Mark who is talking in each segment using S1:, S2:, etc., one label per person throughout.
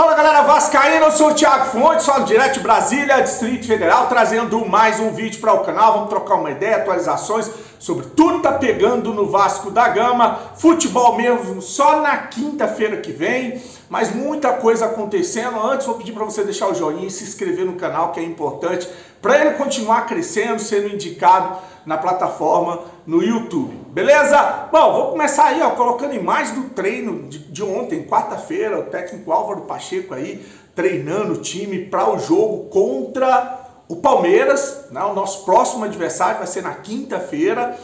S1: Fala galera vascaína, eu sou o Thiago Fontes, falo direto de Brasília, Distrito Federal, trazendo mais um vídeo para o canal. Vamos trocar uma ideia, atualizações sobre tudo que tá pegando no Vasco da Gama, futebol mesmo só na quinta-feira que vem, mas muita coisa acontecendo. Antes vou pedir para você deixar o joinha e se inscrever no canal, que é importante para ele continuar crescendo, sendo indicado na plataforma no YouTube, beleza? Bom, vou começar aí, ó, colocando imagem do treino de ontem, quarta-feira, o técnico Álvaro Pacheco aí treinando o time para o jogo contra o Palmeiras, né? O nosso próximo adversário vai ser na quinta-feira.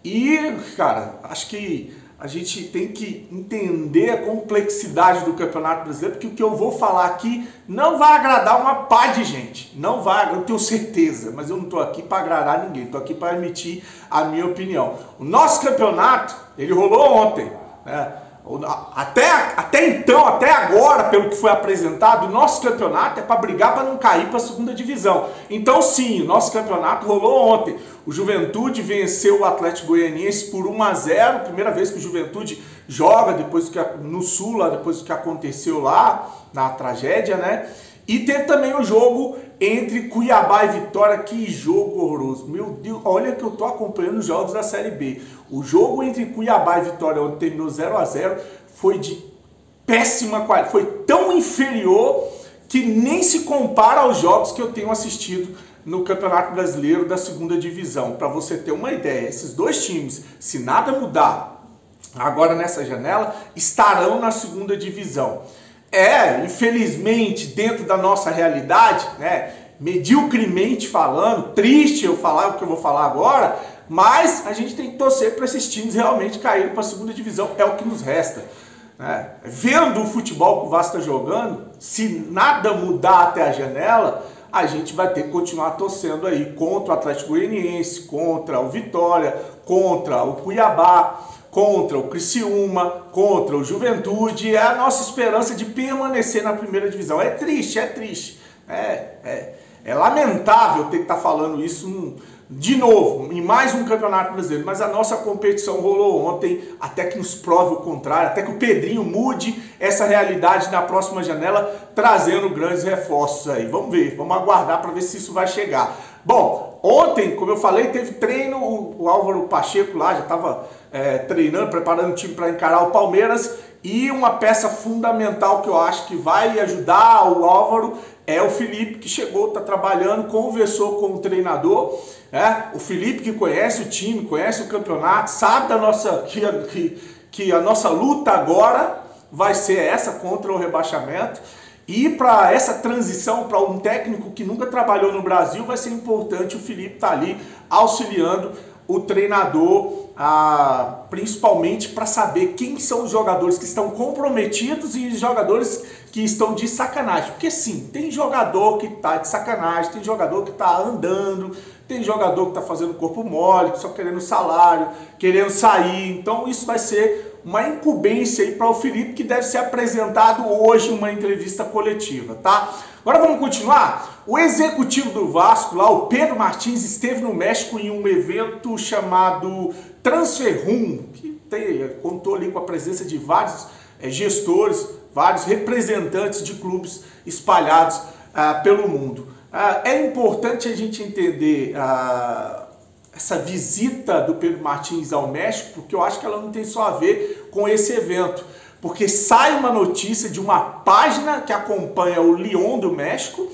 S1: E, cara, acho que a gente tem que entender a complexidade do Campeonato Brasileiro, porque o que eu vou falar aqui não vai agradar uma pá de gente. Não vai, eu tenho certeza, mas eu não estou aqui para agradar ninguém, estou aqui para emitir a minha opinião. O nosso campeonato, ele rolou ontem, né? Até então, até agora, pelo que foi apresentado, o nosso campeonato é para brigar para não cair para a segunda divisão. Então sim, o nosso campeonato rolou ontem. O Juventude venceu o Atlético Goianiense por 1-0, primeira vez que o Juventude joga depois que no Sul, lá, depois do que aconteceu lá, na tragédia, né? E teve também o jogo entre Cuiabá e Vitória. Que jogo horroroso. Meu Deus, olha que eu tô acompanhando os jogos da Série B. O jogo entre Cuiabá e Vitória, onde terminou 0-0, foi de péssima qualidade. Foi tão inferior que nem se compara aos jogos que eu tenho assistido no Campeonato Brasileiro da segunda divisão. Para você ter uma ideia, esses dois times, se nada mudar agora nessa janela, estarão na segunda divisão. Infelizmente, dentro da nossa realidade, né, mediocremente falando, triste eu falar o que eu vou falar agora, mas a gente tem que torcer para esses times realmente caírem para a segunda divisão, é o que nos resta. Né? Vendo o futebol que o Vasco está jogando, se nada mudar até a janela, a gente vai ter que continuar torcendo aí contra o Atlético Goianiense, contra o Vitória, contra o Cuiabá, contra o Criciúma, contra o Juventude. É a nossa esperança de permanecer na primeira divisão. É triste, é triste. É lamentável ter que estar falando isso de novo, em mais um Campeonato Brasileiro, mas a nossa competição rolou ontem, até que nos prove o contrário, até que o Pedrinho mude essa realidade na próxima janela, trazendo grandes reforços aí. Vamos ver, vamos aguardar para ver se isso vai chegar. Bom, ontem, como eu falei, teve treino, o Álvaro Pacheco lá já estava treinando, preparando o time para encarar o Palmeiras, e uma peça fundamental que eu acho que vai ajudar o Álvaro é o Felipe, que chegou, está trabalhando, conversou com o treinador. O Felipe, que conhece o time, conhece o campeonato, sabe da nossa, que a nossa luta agora vai ser essa contra o rebaixamento. E para essa transição para um técnico que nunca trabalhou no Brasil, vai ser importante o Felipe estar ali auxiliando o treinador, principalmente para saber quem são os jogadores que estão comprometidos e os jogadores que estão de sacanagem. Porque sim, tem jogador que está de sacanagem, tem jogador que está andando, tem jogador que está fazendo corpo mole, só querendo salário, querendo sair. Então isso vai ser uma incumbência aí para o Felipe, que deve ser apresentado hoje em uma entrevista coletiva, tá? Agora vamos continuar. O executivo do Vasco, lá, o Pedro Martins, esteve no México em um evento chamado Transfer Room, que contou ali com a presença de vários gestores, vários representantes de clubes espalhados pelo mundo. É importante a gente entender essa visita do Pedro Martins ao México, porque eu acho que ela não tem só a ver com esse evento. Porque sai uma notícia de uma página que acompanha o León do México,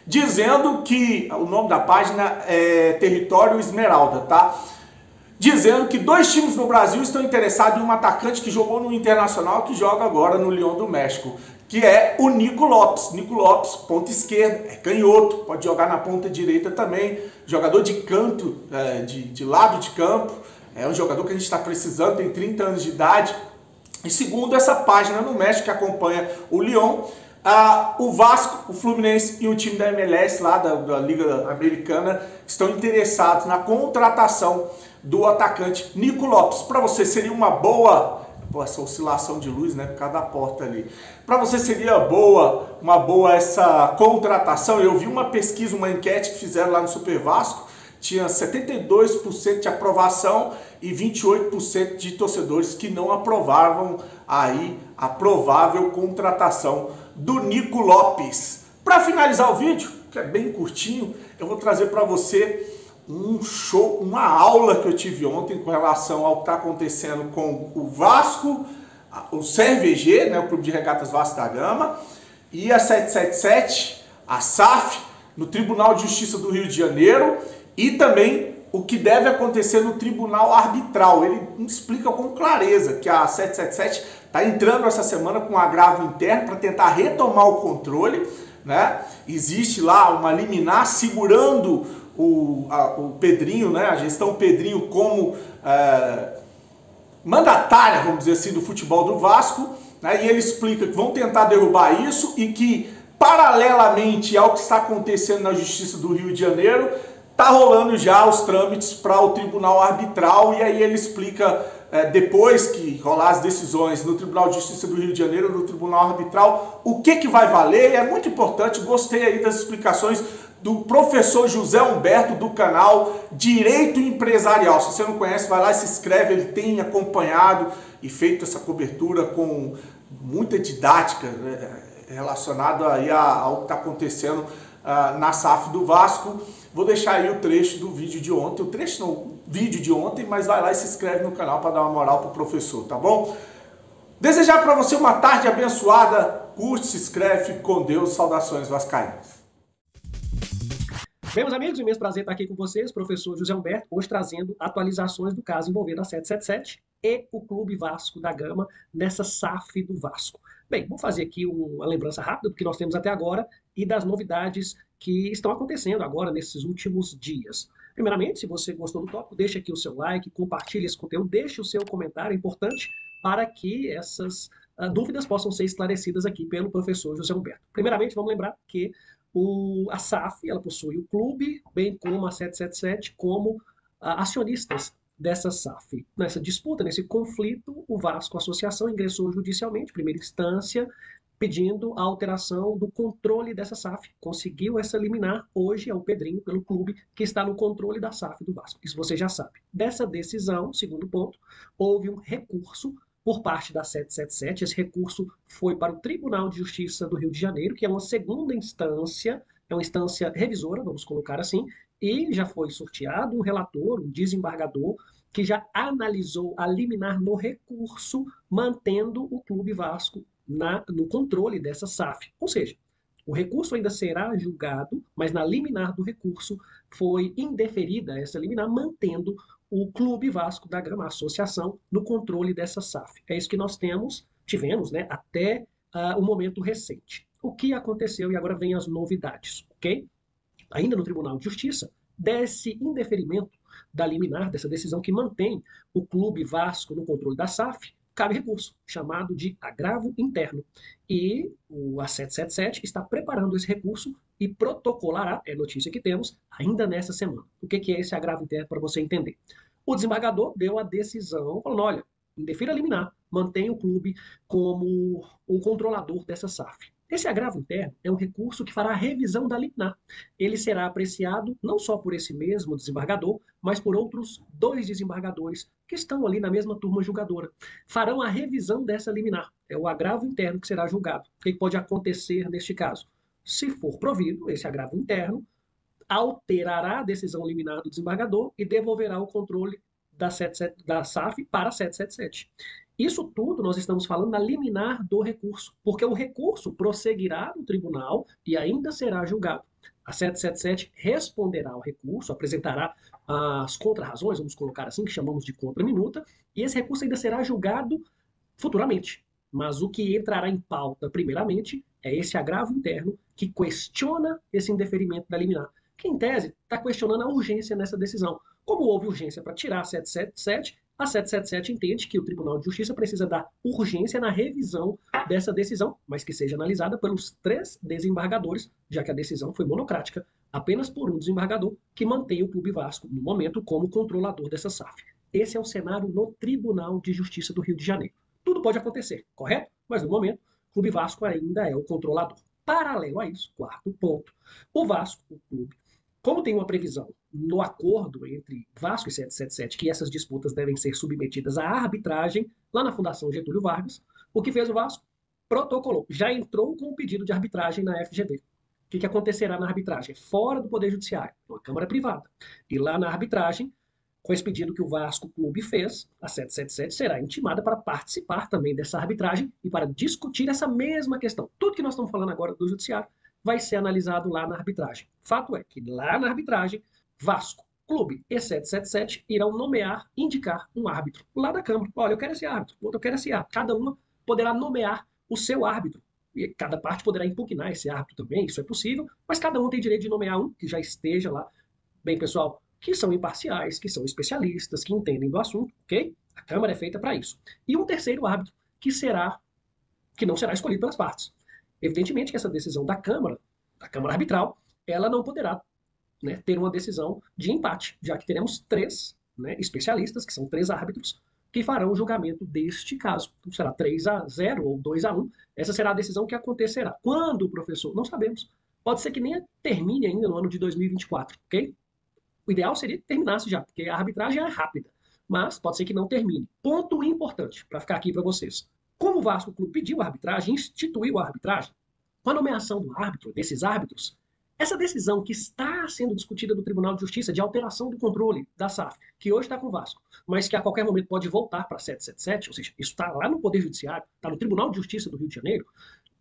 S1: dizendo que, o nome da página é Território Esmeralda, tá? Dizendo que dois times no Brasil estão interessados em um atacante que jogou no Internacional, que joga agora no León do México, que é o Nico Lopes. Nico Lopes, ponta esquerda, é canhoto, pode jogar na ponta direita também, jogador de canto, de lado de campo, é um jogador que a gente está precisando, tem 30 anos de idade. E segundo essa página no México que acompanha o León, o Vasco, o Fluminense e o time da MLS lá da Liga Americana estão interessados na contratação do atacante Nico Lopes. Para você seria uma boa, essa oscilação de luz, né, por causa da porta ali. Para você seria uma boa essa contratação? Eu vi uma pesquisa, uma enquete que fizeram lá no Super Vasco, tinha 72% de aprovação e 28% de torcedores que não aprovavam aí a provável contratação do Nico Lopes. Para finalizar o vídeo, que é bem curtinho, eu vou trazer para você um show, uma aula que eu tive ontem com relação ao que está acontecendo com o Vasco, o CRVG, né, o Clube de Regatas Vasco da Gama, e a 777, a SAF, no Tribunal de Justiça do Rio de Janeiro, e também o que deve acontecer no Tribunal Arbitral. Ele explica com clareza que a 777 está entrando essa semana com um agravo interno para tentar retomar o controle, né? Existe lá uma liminar segurando o Pedrinho, né? A gestão Pedrinho como mandatária, vamos dizer assim, do futebol do Vasco, né? E ele explica que vão tentar derrubar isso e que, paralelamente ao que está acontecendo na Justiça do Rio de Janeiro, está rolando já os trâmites para o Tribunal Arbitral, e aí ele explica, depois que rolar as decisões no Tribunal de Justiça do Rio de Janeiro, no Tribunal Arbitral, o que vai valer. É muito importante, gostei aí das explicações do professor José Humberto, do canal Direito Empresarial. Se você não conhece, vai lá e se inscreve, ele tem acompanhado e feito essa cobertura com muita didática, né, relacionada aí ao que está acontecendo na SAF do Vasco. Vou deixar aí o trecho do vídeo de ontem, vídeo de ontem, mas vai lá e se inscreve no canal para dar uma moral pro professor, tá bom? Desejar para você uma tarde abençoada, curte, se inscreve, fique com Deus, saudações vascaínas.
S2: Bem, meus amigos, imenso prazer estar aqui com vocês, professor José Humberto, hoje trazendo atualizações do caso envolvendo a 777 e o Clube Vasco da Gama nessa SAF do Vasco. Bem, vou fazer aqui uma lembrança rápida do que nós temos até agora e das novidades que estão acontecendo agora nesses últimos dias. Primeiramente, se você gostou do tópico, deixe aqui o seu like, compartilhe esse conteúdo, deixe o seu comentário, é importante para que essas dúvidas possam ser esclarecidas aqui pelo professor José Humberto. Primeiramente, vamos lembrar que a SAF, ela possui o clube, bem como a 777, como acionistas dessa SAF. Nessa disputa, nesse conflito, o Vasco Associação ingressou judicialmente, primeira instância, pedindo a alteração do controle dessa SAF. Conseguiu essa liminar, hoje é o Pedrinho, pelo clube, que está no controle da SAF do Vasco. Isso você já sabe. Dessa decisão, segundo ponto, houve um recurso por parte da 777. Esse recurso foi para o Tribunal de Justiça do Rio de Janeiro, que é uma segunda instância, é uma instância revisora, vamos colocar assim, e já foi sorteado um relator, um desembargador, que já analisou a liminar no recurso, mantendo o Clube Vasco no controle dessa SAF. Ou seja, o recurso ainda será julgado, mas na liminar do recurso foi indeferida essa liminar, mantendo o Clube Vasco da Gama, a associação, no controle dessa SAF. É isso que nós tivemos, né, até o momento recente. O que aconteceu e agora vem as novidades, ok? Ainda no Tribunal de Justiça, desse indeferimento da liminar, dessa decisão que mantém o Clube Vasco no controle da SAF, cabe recurso, chamado de agravo interno. E a 777 está preparando esse recurso e protocolará, é notícia que temos, ainda nessa semana. O que é esse agravo interno para você entender? O desembargador deu a decisão, falando, olha, indefira liminar, mantém o clube como o controlador dessa SAF. Esse agravo interno é um recurso que fará a revisão da liminar. Ele será apreciado não só por esse mesmo desembargador, mas por outros 2 desembargadores que estão ali na mesma turma julgadora. Farão a revisão dessa liminar. É o agravo interno que será julgado. O que pode acontecer neste caso? Se for provido esse agravo interno, alterará a decisão liminar do desembargador e devolverá o controle da SAF para a 777. Isso tudo nós estamos falando na liminar do recurso, porque o recurso prosseguirá no tribunal e ainda será julgado. A 777 responderá ao recurso, apresentará as contrarrazões, vamos colocar assim, que chamamos de contraminuta, e esse recurso ainda será julgado futuramente. Mas o que entrará em pauta, primeiramente, é esse agravo interno que questiona esse indeferimento da liminar, que, em tese, está questionando a urgência nessa decisão. Como houve urgência para tirar a 777, a 777 entende que o Tribunal de Justiça precisa dar urgência na revisão dessa decisão, mas que seja analisada pelos 3 desembargadores, já que a decisão foi monocrática, apenas por um desembargador que mantém o Clube Vasco, no momento, como controlador dessa SAF. Esse é o cenário no Tribunal de Justiça do Rio de Janeiro. Tudo pode acontecer, correto? Mas, no momento, o Clube Vasco ainda é o controlador. Paralelo a isso, 4º ponto, o Vasco, o clube, Como tem uma previsão no acordo entre Vasco e 777 que essas disputas devem ser submetidas à arbitragem lá na Fundação Getúlio Vargas, o que fez o Vasco? Protocolou, já entrou com o pedido de arbitragem na FGV. O que acontecerá na arbitragem? Fora do Poder Judiciário, uma Câmara Privada. E lá na arbitragem, com esse pedido que o Vasco Clube fez, a 777 será intimada para participar também dessa arbitragem e para discutir essa mesma questão. Tudo que nós estamos falando agora do Judiciário vai ser analisado lá na arbitragem. Fato é que lá na arbitragem, Vasco Clube e 777 irão nomear, indicar um árbitro lá da Câmara. Olha, eu quero esse árbitro, eu quero esse árbitro. Cada uma poderá nomear o seu árbitro. E cada parte poderá impugnar esse árbitro também, isso é possível, mas cada um tem direito de nomear um que já esteja lá. Bem, pessoal, que são imparciais, que são especialistas, que entendem do assunto, ok? A Câmara é feita para isso. E um terceiro árbitro, que não será escolhido pelas partes. Evidentemente que essa decisão da Câmara arbitral, ela não poderá, né, ter uma decisão de empate, já que teremos três, né, especialistas, que são três árbitros, que farão o julgamento deste caso. Então, será 3-0 ou 2-1. Essa será a decisão que acontecerá. Quando, professor? Não sabemos. Pode ser que nem termine ainda no ano de 2024, ok? O ideal seria que terminasse já, porque a arbitragem é rápida. Mas pode ser que não termine. Ponto importante para ficar aqui para vocês. Como o Vasco Clube pediu a arbitragem, instituiu a arbitragem, com a nomeação do árbitro, desses árbitros, essa decisão que está sendo discutida no Tribunal de Justiça de alteração do controle da SAF, que hoje está com o Vasco, mas que a qualquer momento pode voltar para 777, ou seja, isso está lá no Poder Judiciário, está no Tribunal de Justiça do Rio de Janeiro,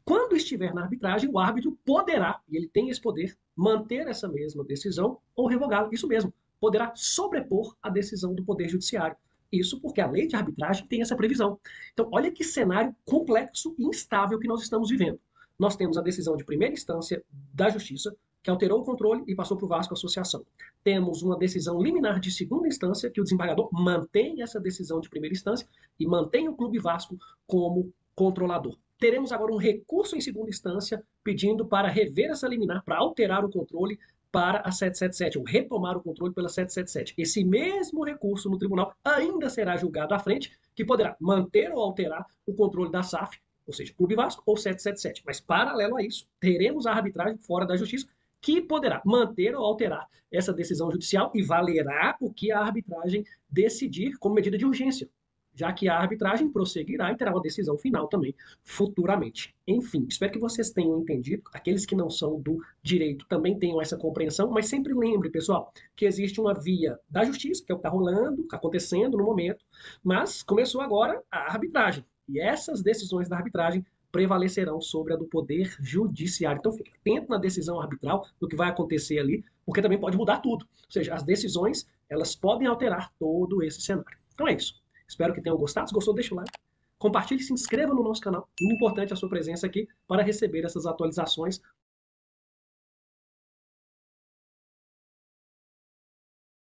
S2: quando estiver na arbitragem, o árbitro poderá, e ele tem esse poder, manter essa mesma decisão ou revogá-la. Isso mesmo, poderá sobrepor a decisão do Poder Judiciário. Isso porque a lei de arbitragem tem essa previsão. Então, olha que cenário complexo e instável que nós estamos vivendo. Nós temos a decisão de primeira instância da Justiça, que alterou o controle e passou para o Vasco Associação. Temos uma decisão liminar de segunda instância, que o desembargador mantém essa decisão de primeira instância e mantém o Clube Vasco como controlador. Teremos agora um recurso em segunda instância pedindo para rever essa liminar, para alterar o controle para a 777, ou retomar o controle pela 777. Esse mesmo recurso no tribunal ainda será julgado à frente, que poderá manter ou alterar o controle da SAF, ou seja, Clube Vasco ou 777. Mas, paralelo a isso, teremos a arbitragem fora da Justiça, que poderá manter ou alterar essa decisão judicial e valerá o que a arbitragem decidir como medida de urgência, já que a arbitragem prosseguirá e terá uma decisão final também futuramente. Enfim, espero que vocês tenham entendido. Aqueles que não são do direito também tenham essa compreensão, mas sempre lembre, pessoal, que existe uma via da justiça, que é o que está rolando, está acontecendo no momento, mas começou agora a arbitragem. E essas decisões da arbitragem prevalecerão sobre a do Poder Judiciário. Então, fique atento na decisão arbitral, do que vai acontecer ali, porque também pode mudar tudo. Ou seja, as decisões, elas podem alterar todo esse cenário. Então é isso. Espero que tenham gostado. Se gostou, deixa o like. Compartilhe e se inscreva no nosso canal. Muito importante a sua presença aqui para receber essas atualizações